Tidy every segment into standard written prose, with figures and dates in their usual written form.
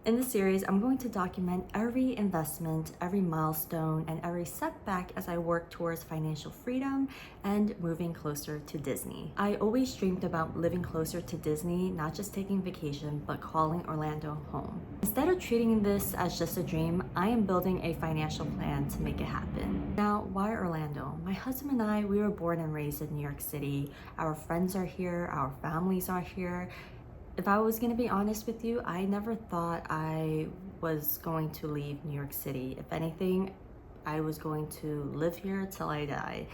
In this series, I'm going to document every investment, every milestone, and every setback as I work towards financial freedom and moving closer to Disney. I always dreamed about living closer to Disney, not just taking vacation, but calling Orlando home. Instead of treating this as just a dream, I am building a financial plan to make it happen. Now, why Orlando? My husband and I, we were born and raised in New York City. Our friends are here, our families are here. If I was gonna be honest with you, I never thought I was going to leave New York City. If anything, I was going to live here till I die.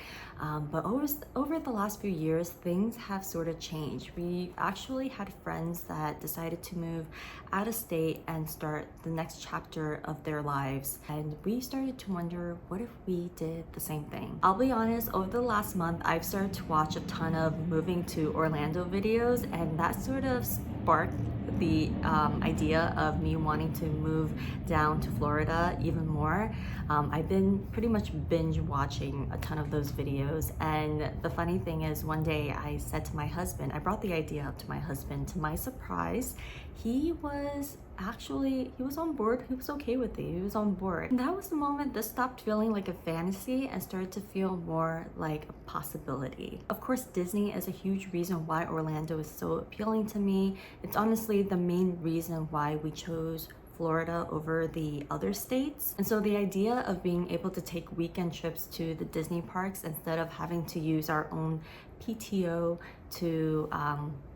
But over the last few years, things have sort of changed. We actually had friends that decided to move out of state and start the next chapter of their lives. And we started to wonder, what if we did the same thing? I'll be honest, over the last month, I've started to watch a ton of moving to Orlando videos, and that sort of sparked the idea of me wanting to move down to Florida even more. I've been pretty much binge watching a ton of those videos, and the funny thing is, one day I said to my husband, I brought the idea up to my husband. To my surprise, he was on board. He was okay with it. He was on board. And that was the moment this stopped feeling like a fantasy and started to feel more like a possibility. Of course, Disney is a huge reason why Orlando is so appealing to me. It's honestly the main reason why we chose Florida over the other states. And so the idea of being able to take weekend trips to the Disney parks instead of having to use our own PTO to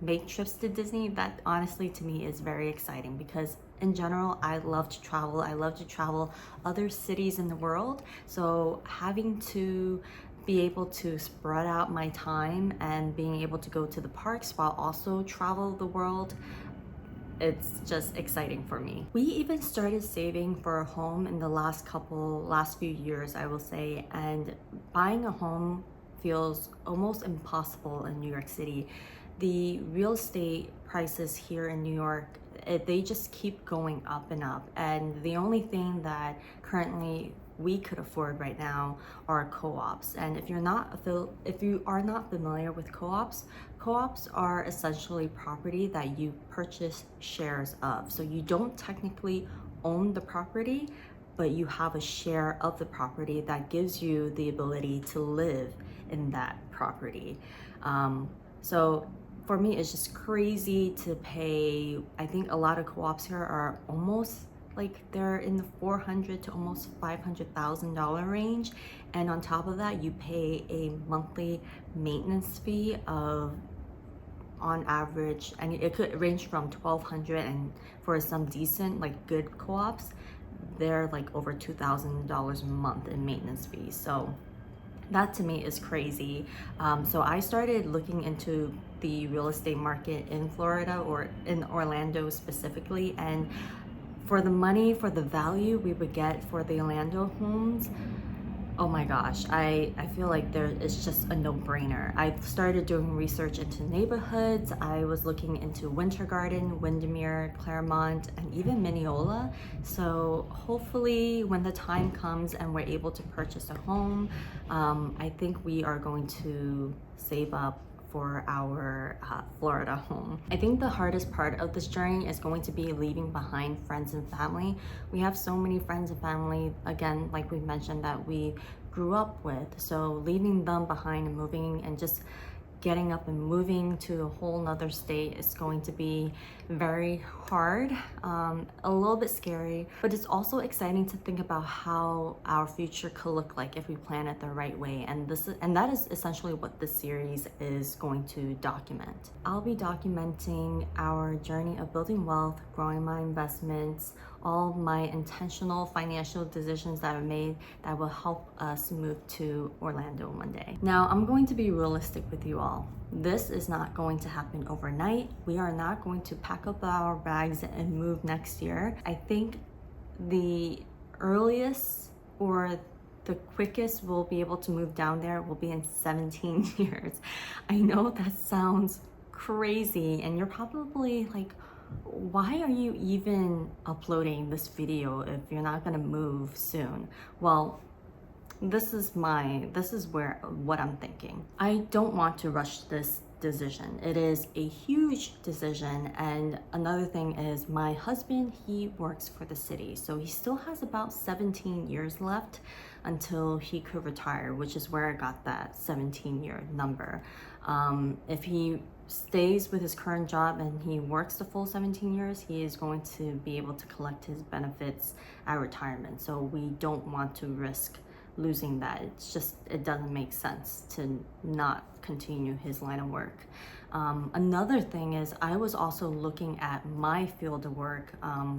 make trips to Disney, that honestly to me is very exciting, because in general, I love to travel. I love to travel other cities in the world. So having to be able to spread out my time and being able to go to the parks while also travel the world, it's just exciting for me. We even started saving for a home in the last few years, I will say, and buying a home feels almost impossible in New York City. The real estate prices here in New York, they just keep going up and up, and the only thing that currently we could afford right now are co-ops. And if you are not familiar with co-ops, co-ops are essentially property that you purchase shares of. So you don't technically own the property, but you have a share of the property that gives you the ability to live in that property. So for me, it's just crazy to pay. I think a lot of co-ops here are almost like they're in the $400,000 to almost $500,000 range, and on top of that, you pay a monthly maintenance fee of, on average, and it could range from $1,200, and for some decent, like good co-ops, they're like over $2,000 a month in maintenance fees. So that to me is crazy. So I started looking into the real estate market in Florida, or in Orlando specifically, and for the money, for the value we would get for the Orlando homes, oh my gosh, I feel like it's just a no-brainer. I started doing research into neighborhoods. I was looking into Winter Garden, Windermere, Claremont, and even Mineola. So hopefully when the time comes and we're able to purchase a home, I think we are going to save up for our Florida home. I think the hardest part of this journey is going to be leaving behind friends and family. We have so many friends and family, again, like we mentioned, that we grew up with. So leaving them behind and moving and just getting up and moving to a whole nother state is going to be very hard, a little bit scary, but it's also exciting to think about how our future could look like if we plan it the right way. And that is essentially what this series is going to document. I'll be documenting our journey of building wealth, growing my investments, all my intentional financial decisions that I've made that will help us move to Orlando one day. Now, I'm going to be realistic with you all. This is not going to happen overnight. We are not going to pack up our bags and move next year. I think the earliest or the quickest we'll be able to move down there will be in 17 years. I know that sounds crazy, and you're probably like, why are you even uploading this video if you're not gonna move soon? Well, this is what I'm thinking. I don't want to rush this decision. It is a huge decision. And another thing is my husband, he works for the city. So he still has about 17 years left until he could retire, which is where I got that 17-year number. If he stays with his current job and he works the full 17 years, he is going to be able to collect his benefits at retirement. So we don't want to risk losing that. It's just, it doesn't make sense to not continue his line of work. Another thing is I was also looking at my field of work,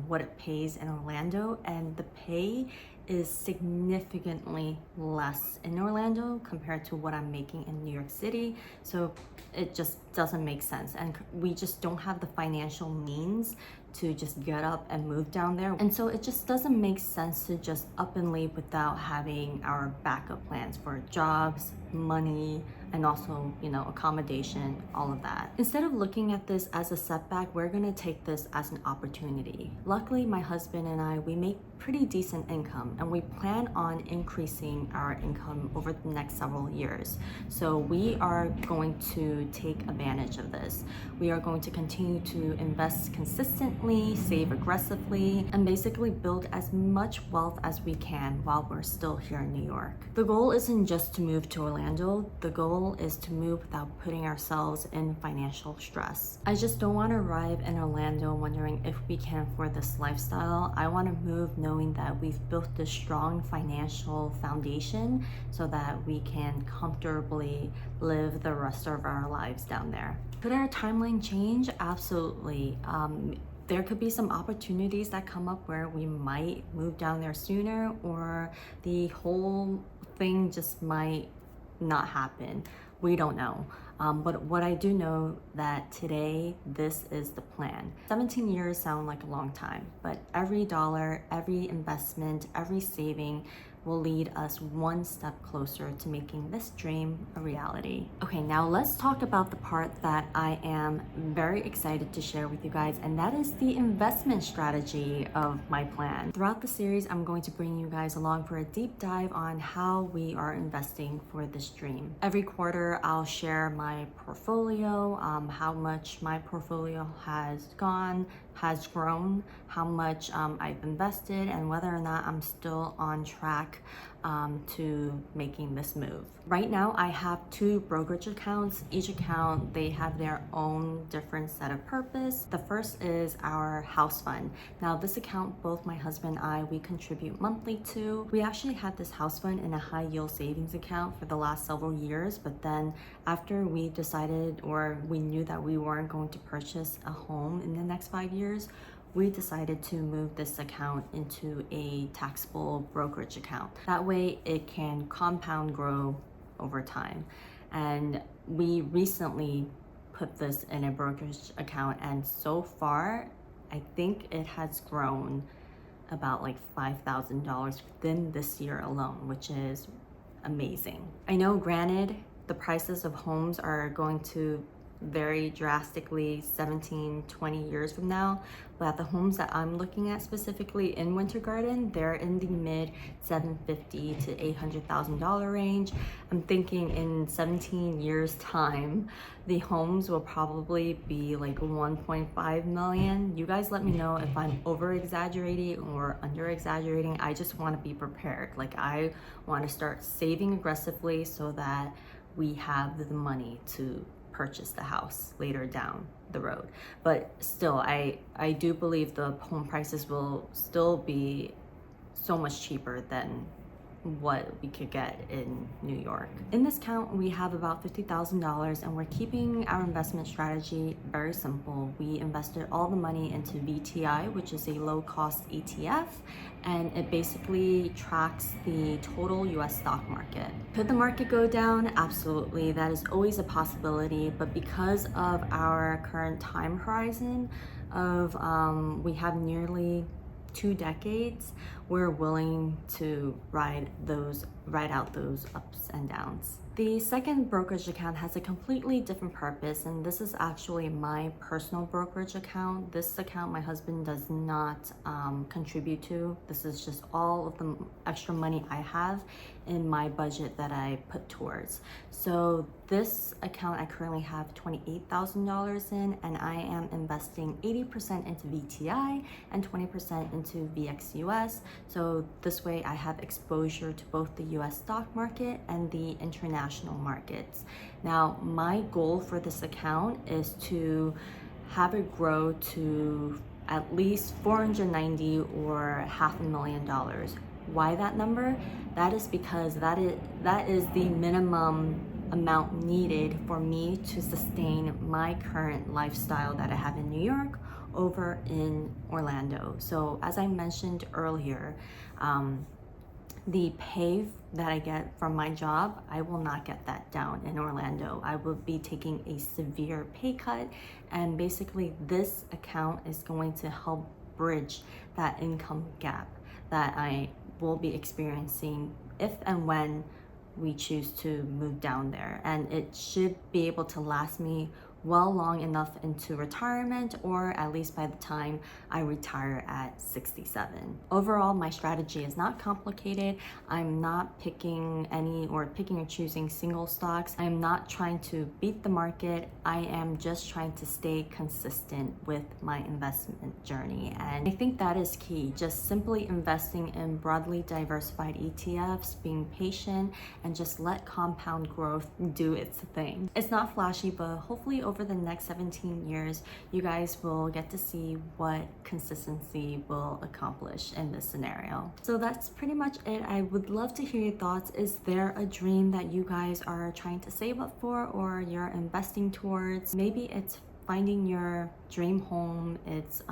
what it pays in Orlando, and the pay is significantly less in Orlando compared to what I'm making in New York City. So it just doesn't make sense. And we just don't have the financial means to just get up and move down there. And so it just doesn't make sense to just up and leave without having our backup plans for jobs, money, and also, accommodation, all of that. Instead of looking at this as a setback, we're gonna take this as an opportunity. Luckily, my husband and I, we make pretty decent income, and we plan on increasing our income over the next several years. So we are going to take advantage of this. We are going to continue to invest consistently, save aggressively, and basically build as much wealth as we can while we're still here in New York. The goal isn't just to move to Orlando. The goal is to move without putting ourselves in financial stress. I just don't want to arrive in Orlando wondering if we can afford this lifestyle. I want to move knowing that we've built this strong financial foundation so that we can comfortably live the rest of our lives down there. Could our timeline change? Absolutely. There could be some opportunities that come up where we might move down there sooner, or the whole thing just might not happen. We don't know. But what I do know that today, this is the plan. 17 years sound like a long time, but every dollar, every investment, every saving will lead us one step closer to making this dream a reality. Okay, now let's talk about the part that I am very excited to share with you guys, and that is the investment strategy of my plan. Throughout the series, I'm going to bring you guys along for a deep dive on how we are investing for this dream. Every quarter, I'll share my portfolio, how much my portfolio has grown, how much I've invested, and whether or not I'm still on track to making this move. Right now, I have 2 brokerage accounts. Each account, they have their own different set of purpose. The first is our house fund. Now, this account, both my husband and I, we contribute monthly to. We actually had this house fund in a high yield savings account for the last several years, but then after we decided, or we knew that we weren't going to purchase a home in the next 5 years, we decided to move this account into a taxable brokerage account. That way it can compound grow over time. And we recently put this in a brokerage account, and so far, I think it has grown about like $5,000 within this year alone, which is amazing. I know, granted, the prices of homes are going to vary drastically 17-20 years from now, but the homes that I'm looking at specifically in Winter Garden, they're in the mid $750,000 to $800,000 range. I'm thinking in 17 years time, the homes will probably be like 1.5 million. You guys let me know if I'm over exaggerating or under exaggerating. I just want to be prepared. Like, I want to start saving aggressively so that we have the money to purchase the house later down the road. But still, I do believe the home prices will still be so much cheaper than what we could get in New York. In this account, we have about $50,000, and we're keeping our investment strategy very simple. We invested all the money into VTI, which is a low-cost ETF, and it basically tracks the total US stock market. Could the market go down? Absolutely, that is always a possibility, but because of our current time horizon of we have nearly 2 decades, we're willing to ride those ride out those ups and downs. The second brokerage account has a completely different purpose, and this is actually my personal brokerage account. This account my husband does not contribute to. This is just all of the extra money I have in my budget that I put towards. So this account I currently have $28,000 in, and I am investing 80% into VTI and 20% into VXUS. So this way I have exposure to both the US stock market and the international markets. Now, my goal for this account is to have it grow to at least 490 or $500,000. Why that number? That is because that is the minimum amount needed for me to sustain my current lifestyle that I have in New York over in Orlando. So as I mentioned earlier, the pay that I get from my job, I will not get that down in Orlando. I will be taking a severe pay cut, and basically this account is going to help bridge that income gap that I will be experiencing if and when we choose to move down there. And it should be able to last me well long enough into retirement, or at least by the time I retire at 67. Overall, my strategy is not complicated. I'm not picking or choosing single stocks. I'm not trying to beat the market. I am just trying to stay consistent with my investment journey. And I think that is key. Just simply investing in broadly diversified ETFs, being patient, and just let compound growth do its thing. It's not flashy, but hopefully over the next 17 years, you guys will get to see what consistency will accomplish in this scenario. So that's pretty much it. I would love to hear your thoughts. Is there a dream that you guys are trying to save up for, or you're investing towards? Maybe it's finding your dream home, it's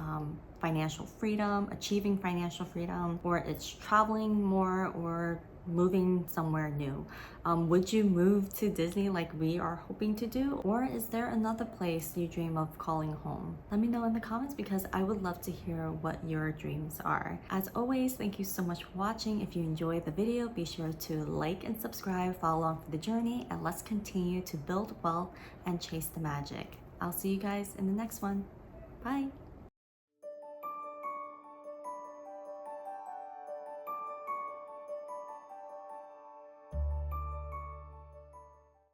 financial freedom, achieving financial freedom, or it's traveling more, or moving somewhere new. Would you move to Disney like we are hoping to do? Or is there another place you dream of calling home? Let me know in the comments, because I would love to hear what your dreams are. As always, thank you so much for watching. If you enjoyed the video, be sure to like and subscribe, follow along for the journey, and let's continue to build wealth and chase the magic. I'll see you guys in the next one. Bye.